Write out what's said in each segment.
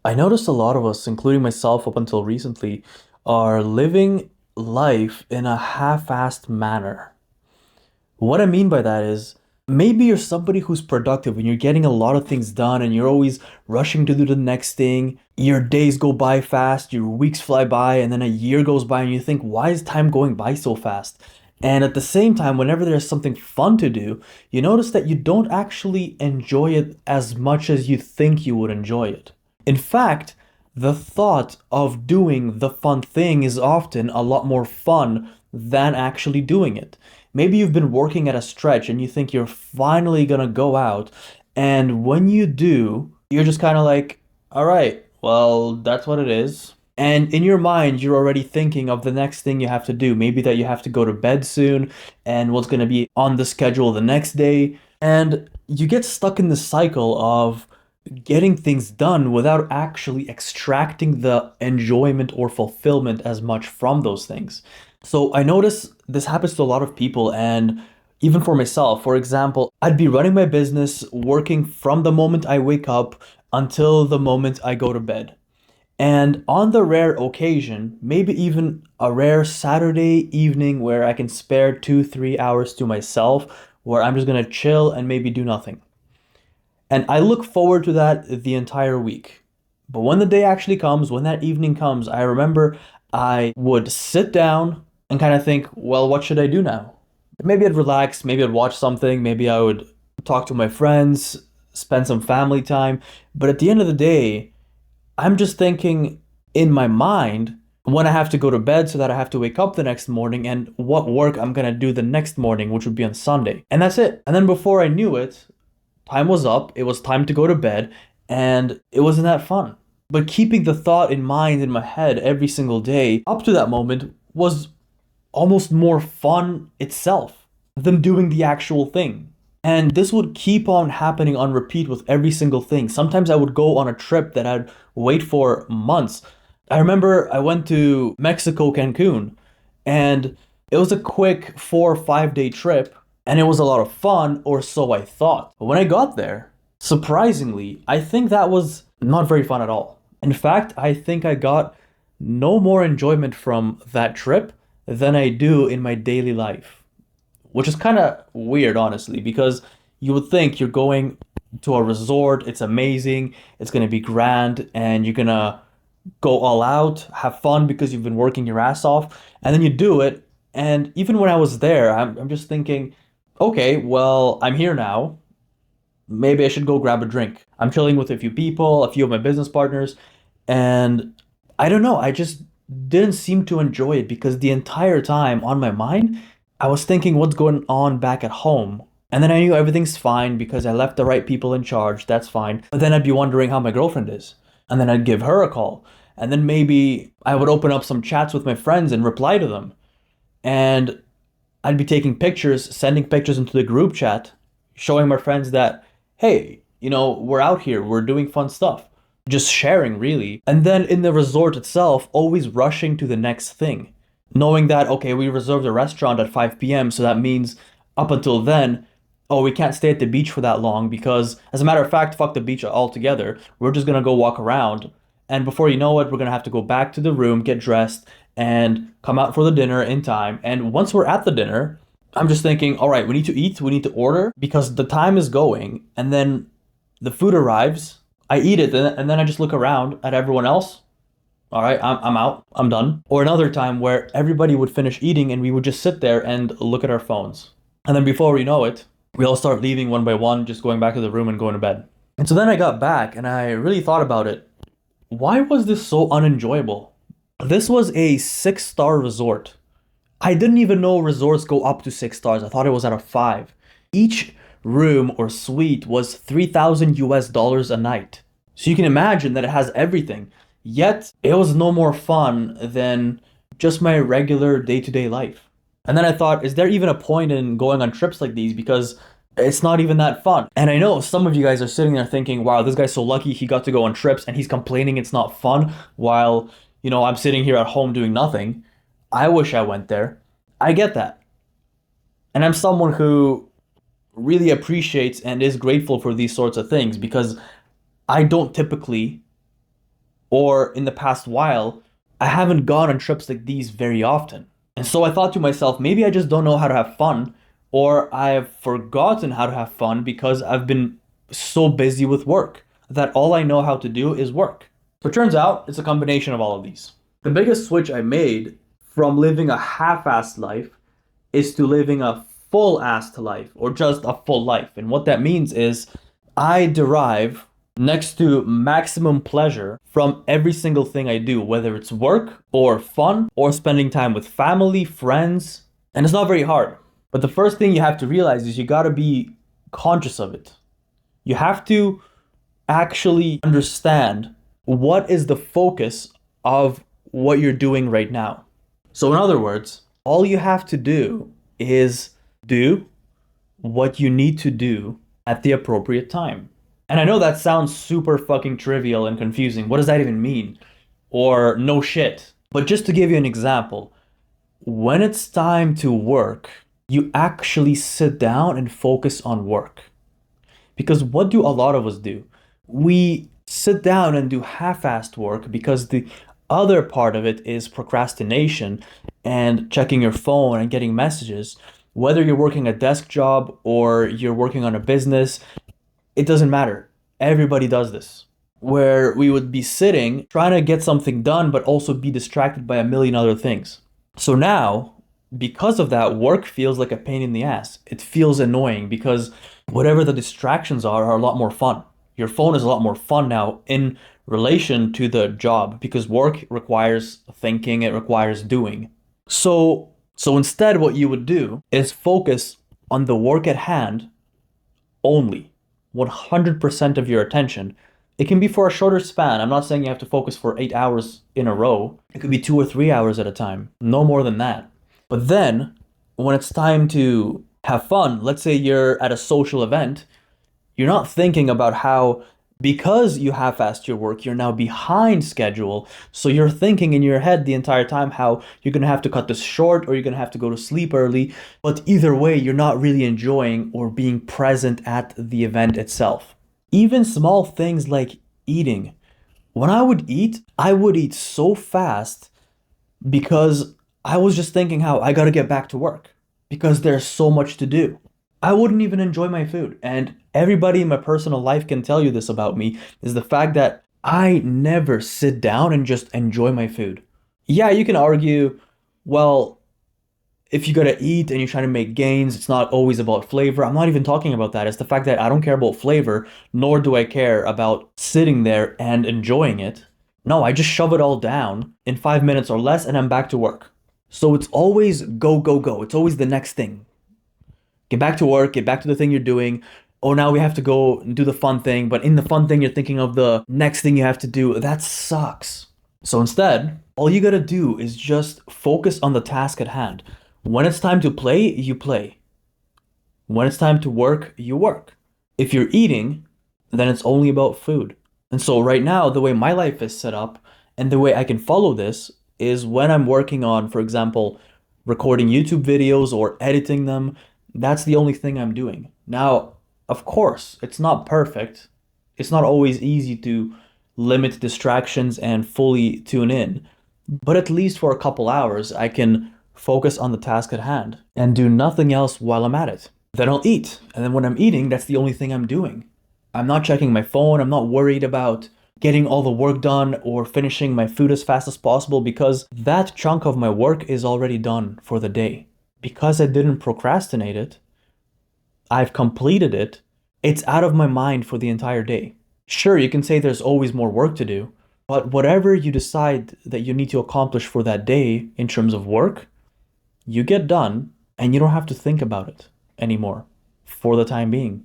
I noticed a lot of us, including myself up until recently, are living life in a half-assed manner. What I mean by that is maybe you're somebody who's productive and you're getting a lot of things done and you're always rushing to do the next thing. Your days go by fast, your weeks fly by, and then a year goes by and you think, why is time going by so fast? And at the same time, whenever there's something fun to do, you notice that you don't actually enjoy it as much as you think you would enjoy it. In fact, the thought of doing the fun thing is often a lot more fun than actually doing it. Maybe you've been working at a stretch and you think you're finally gonna go out, and when you do, you're just kind of like, all right, well, that's what it is. And in your mind, you're already thinking of the next thing you have to do. Maybe that you have to go to bed soon and what's going to be on the schedule the next day. And you get stuck in the cycle of getting things done without actually extracting the enjoyment or fulfillment as much from those things. So I notice this happens to a lot of people, and even for myself. For example, I'd be running my business, working from the moment I wake up until the moment I go to bed. And on the rare occasion, maybe even a rare Saturday evening where I can spare 2, 3 hours to myself, where I'm just gonna chill and maybe do nothing. And I look forward to that the entire week. But when the day actually comes, when that evening comes, I remember I would sit down and kind of think, well, what should I do now? Maybe I'd relax, maybe I'd watch something, maybe I would talk to my friends, spend some family time. But at the end of the day, I'm just thinking in my mind when I have to go to bed so that I have to wake up the next morning and what work I'm gonna do the next morning, which would be on Sunday. And that's it. And then before I knew it, time was up, it was time to go to bed, and it wasn't that fun. But keeping the thought in mind in my head every single day up to that moment was almost more fun itself than doing the actual thing. And this would keep on happening on repeat with every single thing. Sometimes I would go on a trip that I'd wait for months. I remember I went to Mexico, Cancun, and it was a quick 4 or 5 day trip, and it was a lot of fun, or so I thought. But when I got there, surprisingly, I think that was not very fun at all. In fact, I think I got no more enjoyment from that trip than I do in my daily life, which is kind of weird, honestly, because you would think you're going to a resort, it's amazing, it's going to be grand, and you're going to go all out, have fun because you've been working your ass off, and then you do it. And even when I was there, I'm just thinking, okay, well, I'm here now. Maybe I should go grab a drink. I'm chilling with a few people, a few of my business partners, and I don't know, I just didn't seem to enjoy it because the entire time on my mind, I was thinking what's going on back at home. And then I knew everything's fine because I left the right people in charge, that's fine. But then I'd be wondering how my girlfriend is. And then I'd give her a call. And then maybe I would open up some chats with my friends and reply to them. And I'd be taking pictures, sending pictures into the group chat, showing my friends that, hey, we're out here, we're doing fun stuff. Just sharing, really. And then in the resort itself, always rushing to the next thing. Knowing that, okay, we reserved a restaurant at 5 p.m., so that means up until then, oh, we can't stay at the beach for that long because, as a matter of fact, fuck the beach altogether. We're just gonna go walk around. And before you know it, we're gonna have to go back to the room, get dressed, and come out for the dinner in time. And once we're at the dinner, I'm just thinking, all right, we need to eat, we need to order because the time is going. And then the food arrives, I eat it, and then I just look around at everyone else. All right, I'm out, I'm done. Or another time where everybody would finish eating and we would just sit there and look at our phones. And then before we know it, we all start leaving one by one, just going back to the room and going to bed. And so then I got back and I really thought about it. Why was this so unenjoyable? This was a 6 star resort. I didn't even know resorts go up to 6 stars. I thought it was at a 5. Each room or suite was 3,000 US dollars a night. So you can imagine that it has everything. Yet it was no more fun than just my regular day-to-day life. And then I thought, is there even a point in going on trips like these? Because it's not even that fun. And I know some of you guys are sitting there thinking, wow, this guy's so lucky he got to go on trips and he's complaining it's not fun while, I'm sitting here at home doing nothing. I wish I went there. I get that. And I'm someone who really appreciates and is grateful for these sorts of things because I don't typically or in the past while, I haven't gone on trips like these very often. And so I thought to myself, maybe I just don't know how to have fun, or I've forgotten how to have fun because I've been so busy with work that all I know how to do is work. So it turns out it's a combination of all of these. The biggest switch I made from living a half-assed life is to living a full-assed life, or just a full life. And what that means is I derive next to maximum pleasure from every single thing I do, whether it's work or fun or spending time with family, friends. And it's not very hard. But the first thing you have to realize is you gotta be conscious of it. You have to actually understand what is the focus of what you're doing right now. So, in other words, all you have to do is do what you need to do at the appropriate time. And I know that sounds super fucking trivial and confusing. What does that even mean? Or no shit. But just to give you an example, when it's time to work, you actually sit down and focus on work. Because what do a lot of us do? We sit down and do half-assed work because the other part of it is procrastination and checking your phone and getting messages. Whether you're working a desk job or you're working on a business, it doesn't matter. Everybody does this. Where we would be sitting trying to get something done, but also be distracted by a million other things. So now, because of that, work feels like a pain in the ass. It feels annoying because whatever the distractions are a lot more fun. Your phone is a lot more fun now in relation to the job because work requires thinking, it requires doing. So instead, what you would do is focus on the work at hand only, 100% of your attention. It can be for a shorter span. I'm not saying you have to focus for 8 hours in a row. It could be 2 or 3 hours at a time, no more than that. But then, when it's time to have fun, let's say you're at a social event, you're not thinking about how, because you half-assed your work, you're now behind schedule. So you're thinking in your head the entire time how you're going to have to cut this short or you're going to have to go to sleep early. But either way, you're not really enjoying or being present at the event itself. Even small things like eating. When I would eat so fast because I was just thinking how I got to get back to work because there's so much to do. I wouldn't even enjoy my food. And everybody in my personal life can tell you this about me, is the fact that I never sit down and just enjoy my food. Yeah, you can argue, well, if you gotta eat and you're trying to make gains, it's not always about flavor. I'm not even talking about that. It's the fact that I don't care about flavor, nor do I care about sitting there and enjoying it. No, I just shove it all down in 5 minutes or less and I'm back to work. So it's always go, go, go. It's always the next thing. Get back to work, get back to the thing you're doing. Oh, now we have to go and do the fun thing. But in the fun thing, you're thinking of the next thing you have to do. That sucks. So instead, all you gotta do is just focus on the task at hand. When it's time to play, you play. When it's time to work, you work. If you're eating, then it's only about food. And so right now, the way my life is set up and the way I can follow this is when I'm working on, for example, recording YouTube videos or editing them, that's the only thing I'm doing. Now, of course, it's not perfect. It's not always easy to limit distractions and fully tune in. But at least for a couple hours, I can focus on the task at hand and do nothing else while I'm at it. Then I'll eat. And then when I'm eating, that's the only thing I'm doing. I'm not checking my phone. I'm not worried about getting all the work done or finishing my food as fast as possible because that chunk of my work is already done for the day. Because I didn't procrastinate it, I've completed it, it's out of my mind for the entire day. Sure, you can say there's always more work to do, but whatever you decide that you need to accomplish for that day in terms of work, you get done and you don't have to think about it anymore for the time being.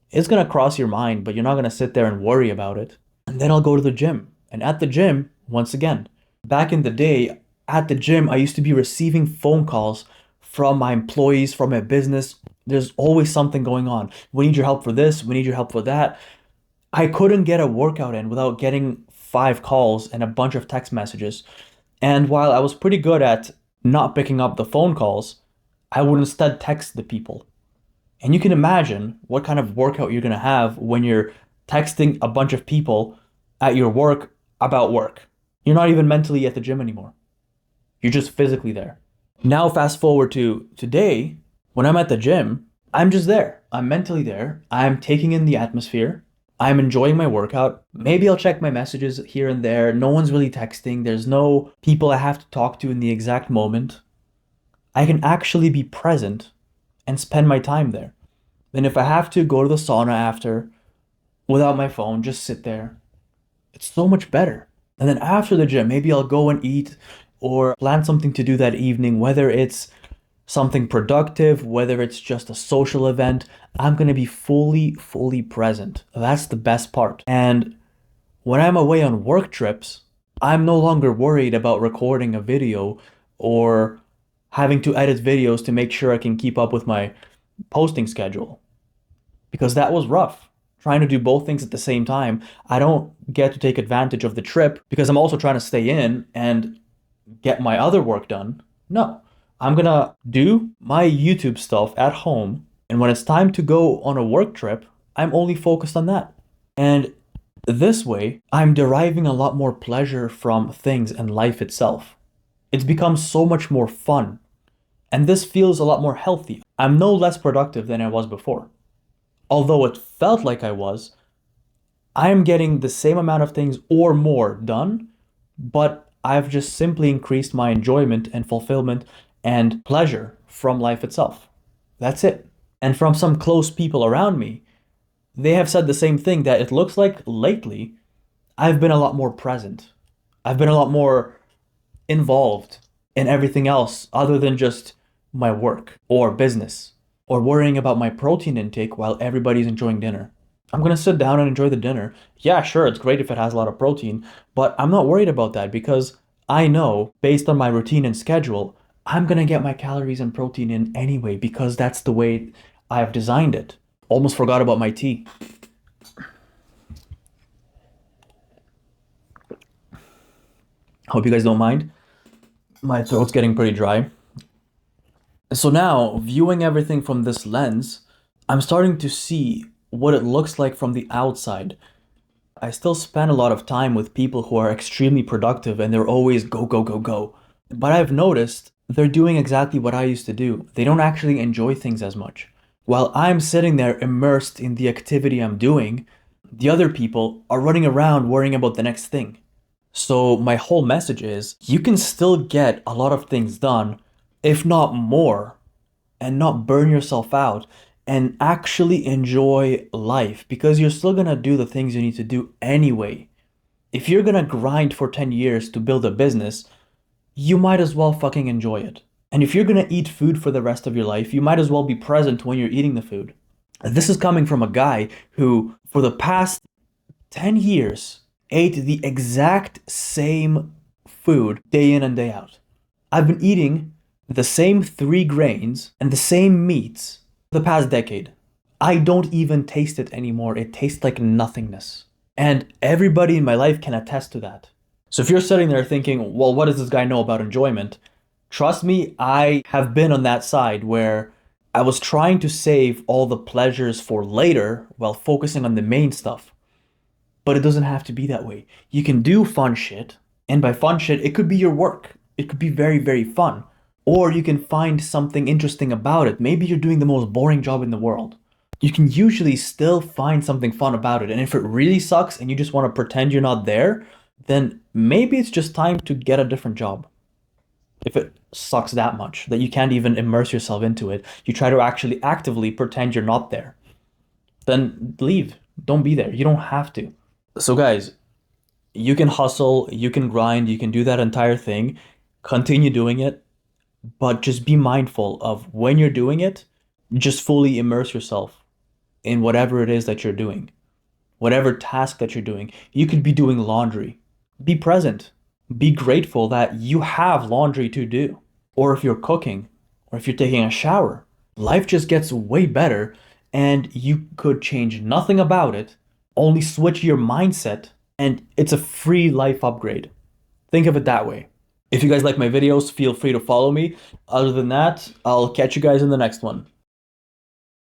It's gonna cross your mind, but you're not gonna sit there and worry about it. And then I'll go to the gym. And at the gym, once again, back in the day, at the gym, I used to be receiving phone calls from my employees, from my business. There's always something going on. We need your help for this. We need your help for that. I couldn't get a workout in without getting 5 calls and a bunch of text messages. And while I was pretty good at not picking up the phone calls, I would instead text the people. And you can imagine what kind of workout you're going to have when you're texting a bunch of people at your work about work. You're not even mentally at the gym anymore. You're just physically there. Now fast forward to today, when I'm at the gym, I'm just there. I'm mentally there. I'm taking in the atmosphere. I'm enjoying my workout. Maybe I'll check my messages here and there. No one's really texting. There's no people I have to talk to in the exact moment. I can actually be present and spend my time there. Then if I have to go to the sauna after, without my phone, just sit there. It's so much better. And then after the gym, maybe I'll go and eat or plan something to do that evening, whether it's something productive, whether it's just a social event. I'm going to be fully present. That's the best part. And when I'm away on work trips, I'm no longer worried about recording a video or having to edit videos to make sure I can keep up with my posting schedule. Because that was rough. Trying to do both things at the same time. I don't get to take advantage of the trip because I'm also trying to stay in and get my other work done. No, I'm gonna do my YouTube stuff at home. And when it's time to go on a work trip, I'm only focused on that. And this way, I'm deriving a lot more pleasure from things and life itself. It's become so much more fun. And this feels a lot more healthy. I'm no less productive than I was before. Although it felt like I was, I'm getting the same amount of things or more done, but I've just simply increased my enjoyment and fulfillment and pleasure from life itself. That's it. And from some close people around me, they have said the same thing, that it looks like lately I've been a lot more present. I've been a lot more involved in everything else other than just my work or business or worrying about my protein intake while everybody's enjoying dinner. I'm going to sit down and enjoy the dinner. Yeah, sure, it's great if it has a lot of protein, but I'm not worried about that because I know, based on my routine and schedule, I'm going to get my calories and protein in anyway because that's the way I've designed it. Almost forgot about my tea. Hope you guys don't mind. My throat's getting pretty dry. So now, viewing everything from this lens, I'm starting to see what it looks like from the outside. I still spend a lot of time with people who are extremely productive and they're always go, go, go, go. But I've noticed they're doing exactly what I used to do. They don't actually enjoy things as much. While I'm sitting there immersed in the activity I'm doing, the other people are running around worrying about the next thing. So my whole message is, you can still get a lot of things done, if not more, and not burn yourself out and actually enjoy life because you're still gonna do the things you need to do anyway. If you're gonna grind for 10 years to build a business, you might as well fucking enjoy it. And if you're gonna eat food for the rest of your life, you might as well be present when you're eating the food. This is coming from a guy who, for the past 10 years, ate the exact same food day in and day out. I've been eating the same 3 grains and the same meats for the past decade. I don't even taste it anymore. It tastes like nothingness. And everybody in my life can attest to that. So if you're sitting there thinking, well, what does this guy know about enjoyment? Trust me, I have been on that side where I was trying to save all the pleasures for later while focusing on the main stuff. But it doesn't have to be that way. You can do fun shit, and by fun shit, it could be your work. It could be very, very fun. Or you can find something interesting about it. Maybe you're doing the most boring job in the world. You can usually still find something fun about it. And if it really sucks and you just want to pretend you're not there, then maybe it's just time to get a different job. If it sucks that much that you can't even immerse yourself into it, you try to actually actively pretend you're not there, then leave. Don't be there. You don't have to. So guys, you can hustle, you can grind, you can do that entire thing, continue doing it, but just be mindful of when you're doing it, just fully immerse yourself in whatever it is that you're doing, whatever task that you're doing. You could be doing laundry. Be present. Be grateful that you have laundry to do. Or if you're cooking, or if you're taking a shower, life just gets way better and you could change nothing about it, only switch your mindset, and it's a free life upgrade. Think of it that way. If you guys like my videos, feel free to follow me. Other than that, I'll catch you guys in the next one.